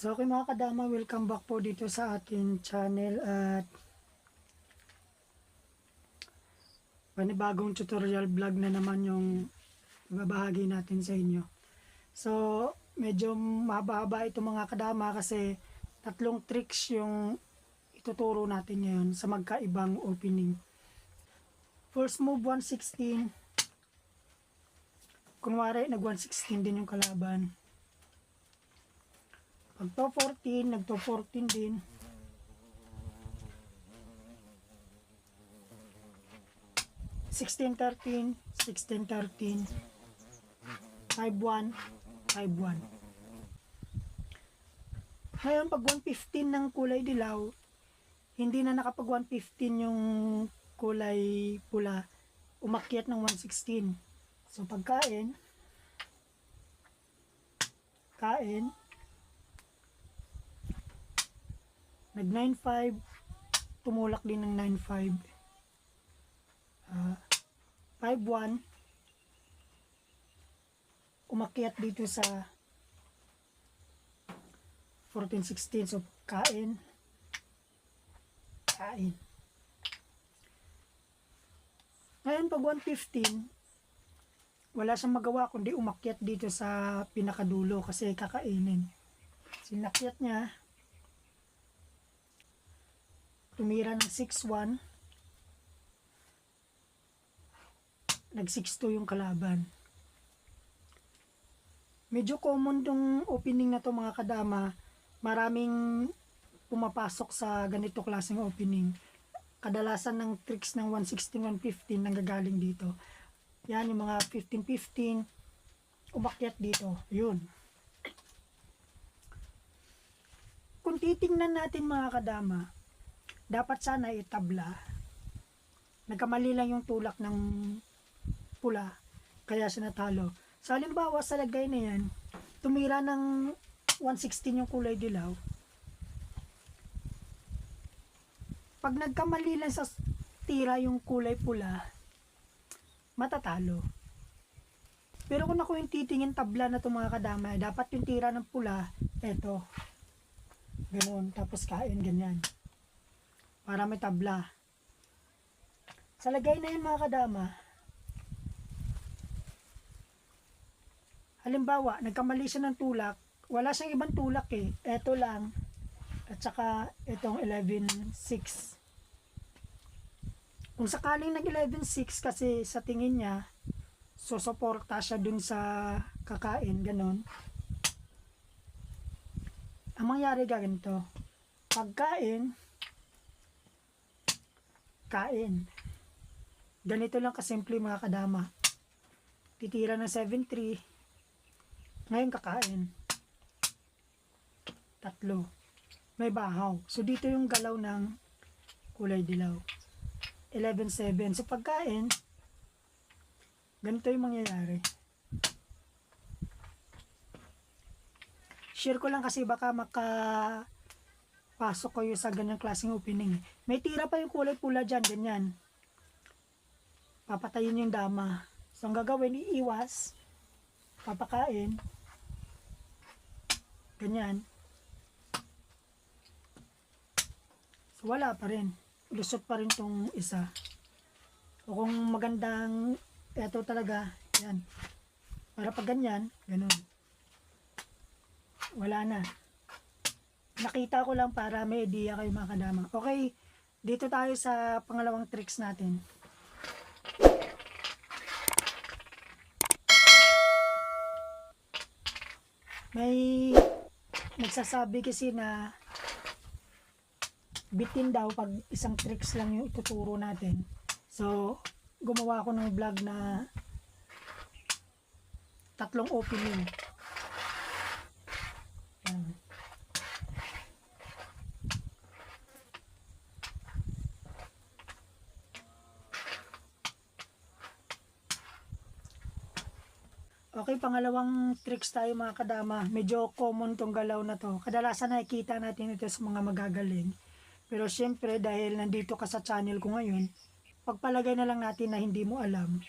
So okay mga kadama, welcome back po dito sa ating channel at panibagong tutorial vlog na naman yung ibabahagi natin sa inyo. So medyo mahaba-haba ito mga kadama kasi tatlong tricks yung ituturo natin ngayon sa magkaibang opening. First move 116. Kunwari nag 116 din yung kalaban. Pag to 14, nag to 14 din. 16-13, 16-13, 5-1, 5-1. Ngayon, pag 115 ng kulay dilaw, hindi na nakapag 115 yung kulay pula, umakyat ng 116. So, pagkain, nag 9-5, tumulak din ng 9-5. 5-1, umakyat dito sa 14-16. So, kain. Ngayon, pag 115, wala siyang magawa kundi umakyat dito sa pinakadulo kasi kakainin. Sinakyat niya, tumira ng 6-1, nag 6-2 yung kalaban. Medyo common tong opening na to mga kadama. Maraming pumapasok sa ganito klaseng opening. Kadalasan ng tricks ng 116, 115 nanggagaling dito. Yan yung mga 15-15 umakyat dito. Yun. Kung titingnan natin mga kadama, dapat sana itabla. Nagkamali lang yung tulak ng pula, kaya siya natalo. So, halimbawa sa lagay na yan, tumira ng 116 yung kulay dilaw. Pag nagkamali lang sa tira yung kulay pula, matatalo. Pero kung ako yung titingin tabla na itong mga kadama, dapat yung tira ng pula, eto. Ganun, tapos kain, ganyan. Para may tabla. Sa lagay na yun mga kadama, halimbawa, nagkamali siya ng tulak, wala siyang ibang tulak eh. Eto lang, at saka itong 11-6. Kung sakaling nag 11-6 kasi sa tingin niya, susuporta siya dun sa kakain, ganun. Ang mangyari ganito, pagkain, kain. Ganito lang kasimple mga kadama. Titira ng 7-3. Ngayon kakain. 3. May bahaw. So dito yung galaw ng kulay dilaw. 11-7. So pagkain, ganito yung mangyayari. Share ko lang kasi baka makapasok kayo sa ganyang klaseng opening. May tira pa yung kulay pula dyan, ganyan. Papatayin yung dama. So ang gagawin, iiwas, papakain, ganyan. So, wala pa rin. Lusot pa rin tong isa. O kung magandang, eto talaga, yan. Para pag ganyan, ganun. Wala na. Nakita ko lang para may idea kayo mga kadama. Okay, dito tayo sa pangalawang tricks natin. May nagsasabi kasi na bitin daw pag isang tricks lang yung ituturo natin. So, gumawa ako ng vlog na tatlong opening. Yan. Okay, pangalawang tricks tayo mga kadama. Medyo common tong galaw na to. Kadalasan nakikita natin ito sa mga magagaling. Pero syempre dahil nandito ka sa channel ko ngayon, pagpalagay na lang natin na hindi mo alam.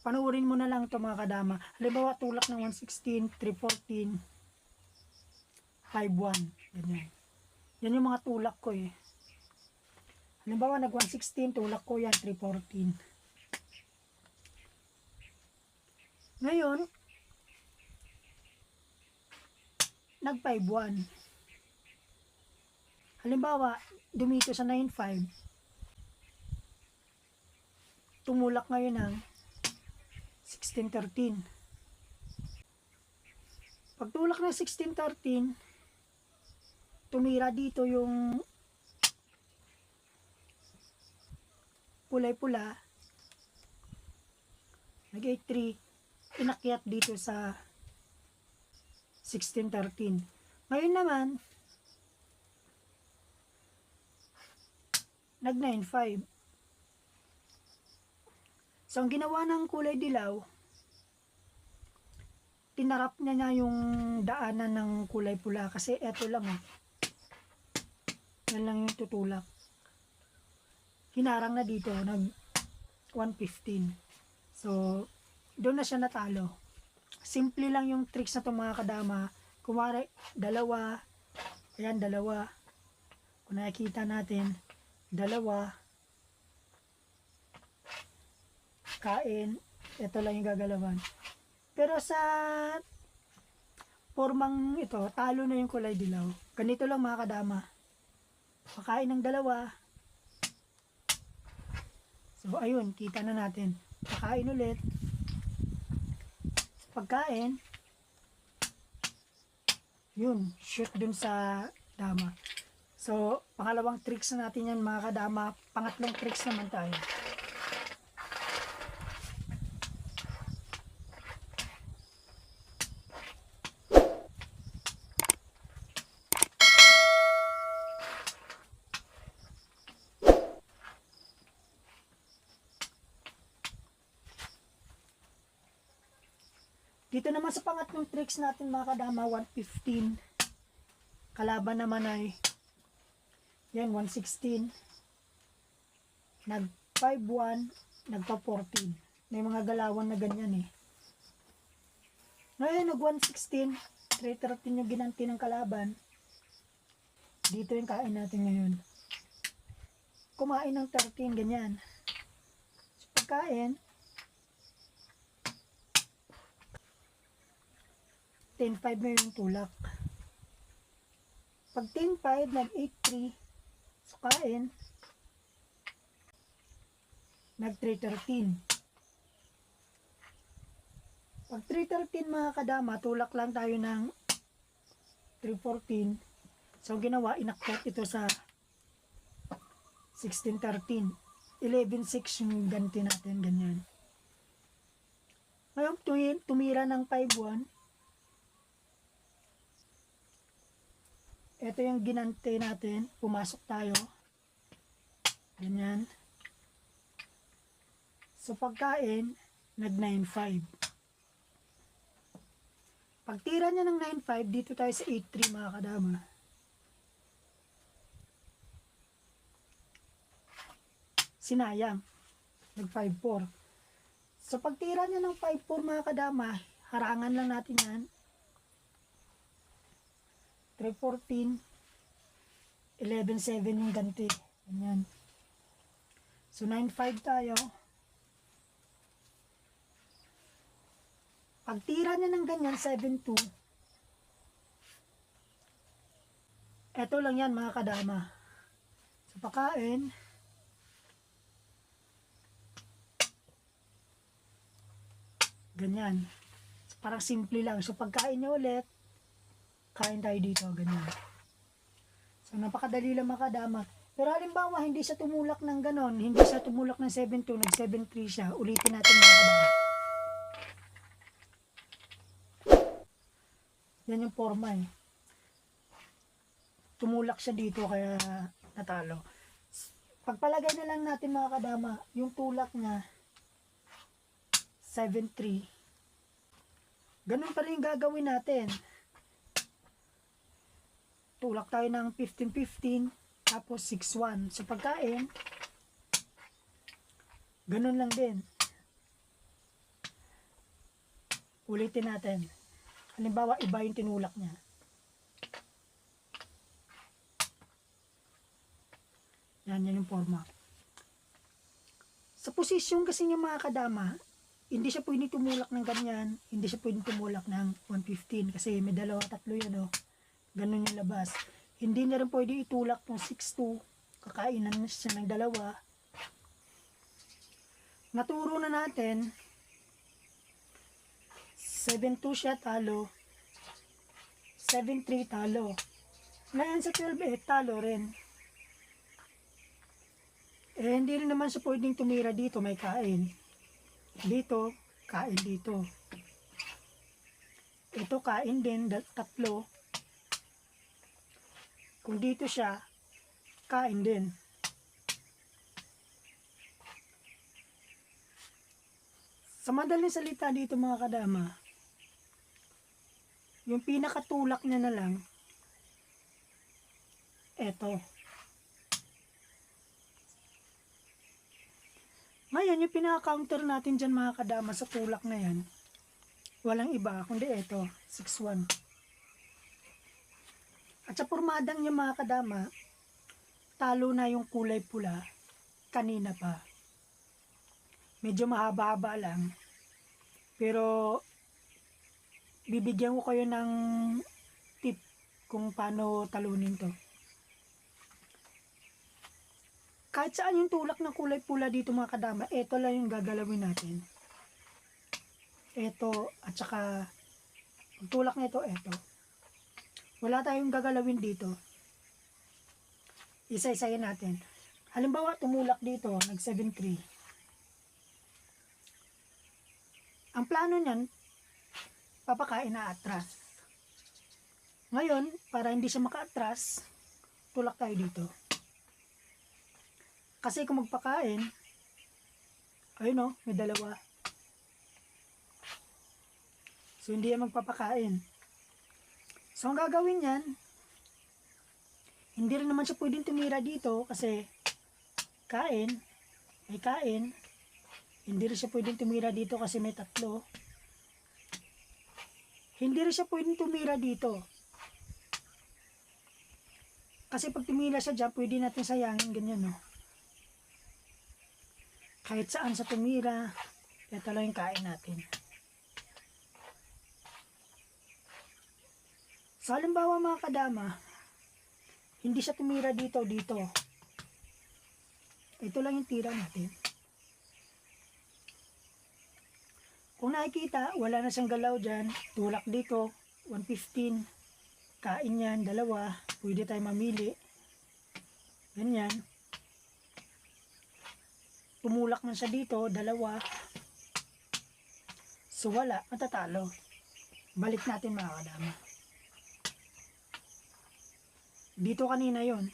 Panuorin mo na lang ito mga kadama. Halimbawa tulak ng 116, 314, 5-1. Ganyan. Yan yung mga tulak ko eh. Halimbawa, nag 116, tulak ko yan, 314. Ngayon, nag 5-1. Halimbawa, dumito sa 9-5. Tumulak ngayon ng 16-13. Pag tulak ng 16-13, tumira dito yung kulay-pula, nag 8-3, inakyat dito sa 16-13. Ngayon naman, nag 9-5. So, ang ginawa ng kulay dilaw, tinarap niya yung daanan ng kulay pula kasi eto lang yan lang yung tutulak. Hinarang na dito, nag 115. So, doon na siya natalo. Simple lang yung tricks na itong mga kadama. Kumari, dalawa. Ayan, dalawa. Kung nakikita natin, dalawa. Kain. Ito lang yung gagalawan. Pero sa formang ito, talo na yung kulay dilaw. Ganito lang mga kadama. Pakain ng dalawa. So, ayun, kita na natin. Pakain ulit. Pagkain, yun, shoot dun sa dama. So, pangalawang tricks na natin yan mga kadama. Pangatlong tricks naman tayo. Dito naman sa pangatlong tricks natin mga kadama, 115. Kalaban naman ay yan, 116. Nag 5-1, nagpa 14. May mga galawan na ganyan eh. Ngayon nag 116, 313 yung ginanti ng kalaban. Dito yung kain natin ngayon. Kumain ng 13, ganyan. So, pagkain, 10-5 na yung tulak. Pag 10-5, nag 8-3, so kain, nag 3-13. Pag 3-13 mga kadama, tulak lang tayo ng 3-14. So ginawa, inakyat ito sa 16-13. 11-6 yung ganti natin, ganyan. Ngayon, tumira ng 5-1. Ito yung ginante natin. Pumasok tayo. Ganyan. So, pagkain, nag 9-5. Pagtira niya ng 9-5, dito tayo sa 8-3 mga kadama. Sinayang. Nag 5-4. So, pagtira niya ng 5-4 mga kadama, harangan lang natin yan. 3-14, 11-7 yung ganti. Ganyan. So, 9-5 tayo. Pagtira niya ng ganyan, 7-2. Ito lang yan mga kadama. So, pakain. Ganyan. So, parang simple lang. So, pagkain niya ulit, kain tayo dito, ganyan. So, napakadali lang makadama. Pero halimbawa, hindi siya tumulak ng ganon, hindi siya tumulak ng 7-2, nag 7-3 siya, ulitin natin makadama. Yan yung forma eh. Tumulak siya dito, kaya natalo. Pagpalagay na lang natin mga kadama, yung tulak niya, 7-3. Ganun pa rin gagawin natin. Tulak tayo ng 15-15, tapos 6-1. So, pagkain, ganun lang din. Ulitin natin. Halimbawa, iba yung tinulak niya. Yan yung forma. Sa posisyon kasi niya mga kadama, hindi siya pwedeng tumulak ng ganyan, hindi siya pwedeng tumulak ng 115 kasi may dalawa, tatlo yan o. Ganun yung labas. Hindi na rin pwede itulak ng 6'2", kakainan na siya ng dalawa. Naturo na natin, 7'2" siya talo, 7'3" talo. Ngayon sa 12'8" talo rin. Hindi rin naman siya pwedeng tumira dito, may kain. Dito, kain dito. Ito kain din, tatlo. Kung dito siya, kain din. Sa madaling salita dito mga kadama, yung pinakatulak niya na lang, eto. Ngayon, yung pinaka-counter natin dyan mga kadama sa tulak na yan, walang iba, kundi eto, 6'1". At sa pormadang niya mga kadama, talo na yung kulay pula, kanina pa. Medyo mahaba-haba lang, pero bibigyan ko kayo ng tip kung paano talunin to. Kahit saan yung tulak ng kulay pula dito mga kadama, ito lang yung gagalawin natin. Ito, at saka ang tulak nito, ito. Wala tayong gagalawin dito. Isa-isayin natin. Halimbawa, tumulak dito, nag 7'3". Ang plano niyan, papakain na atras. Ngayon, para hindi siya maka-atras, tulak tayo dito. Kasi kung magpakain, ayun o, may dalawa. So, hindi yan magpapakain. So, ang gagawin yan, hindi rin naman siya pwedeng tumira dito kasi kain, may kain. Hindi rin siya pwedeng tumira dito kasi may tatlo. Hindi rin siya pwedeng tumira dito. Kasi pag tumira siya dyan, pwede natin sayangin ganyan, no? Kahit saan sa tumira, ito lang yung kain natin. So, halimbawa mga kadama, hindi siya tumira dito. Ito lang yung tira natin. Kung nakikita, wala na siyang galaw dyan, tulak dito, 115, kain yan, dalawa, pwede tayo mamili. Ganyan. Tumulak man siya dito, dalawa. So wala, matatalo. Balik natin mga kadama. Dito kanina yon.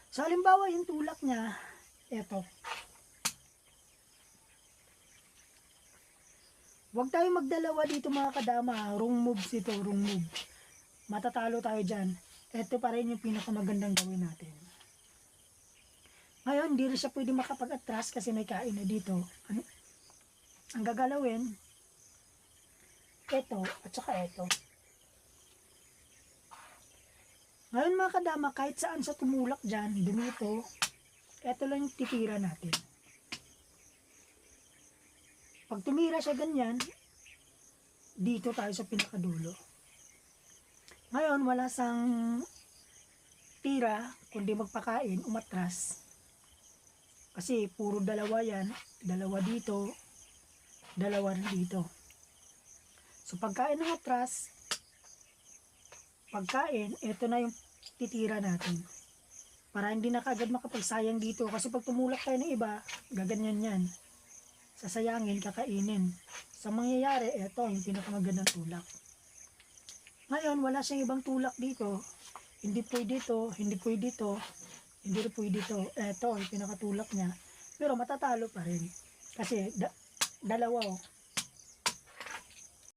So halimbawa yung tulak niya, eto. Huwag tayo magdalawa dito mga kadama. Wrong moves ito, wrong move. Matatalo tayo dyan. Ito pa rin yung pinakamagandang gawin natin. Ngayon, hindi rin siya pwede makapag-atras kasi may kain na dito. Ang gagalawin, ito at saka ito. Ngayon mga kadama, kahit saan sa tumulak dyan, dumito, ito lang yung titira natin. Pag tumira siya ganyan, dito tayo sa pinakadulo. Ngayon, wala sang tira, kundi magpakain, umatras. Kasi puro dalawa yan, dalawa dito, dalawa dito. So pagkain ng atras, pagkain, ito na yung titira natin. Para hindi na kaagad makapagsayang dito. Kasi pag tumulak tayo ng iba, gaganyan yan. Sasayangin, kakainin. Sa mangyayari, ito yung pinakamagandang tulak. Ngayon, wala siyang ibang tulak dito. Hindi pwede ito, hindi pwede ito, hindi pwede ito. Ito yung pinakatulak niya. Pero matatalo pa rin. Kasi dalawa oh.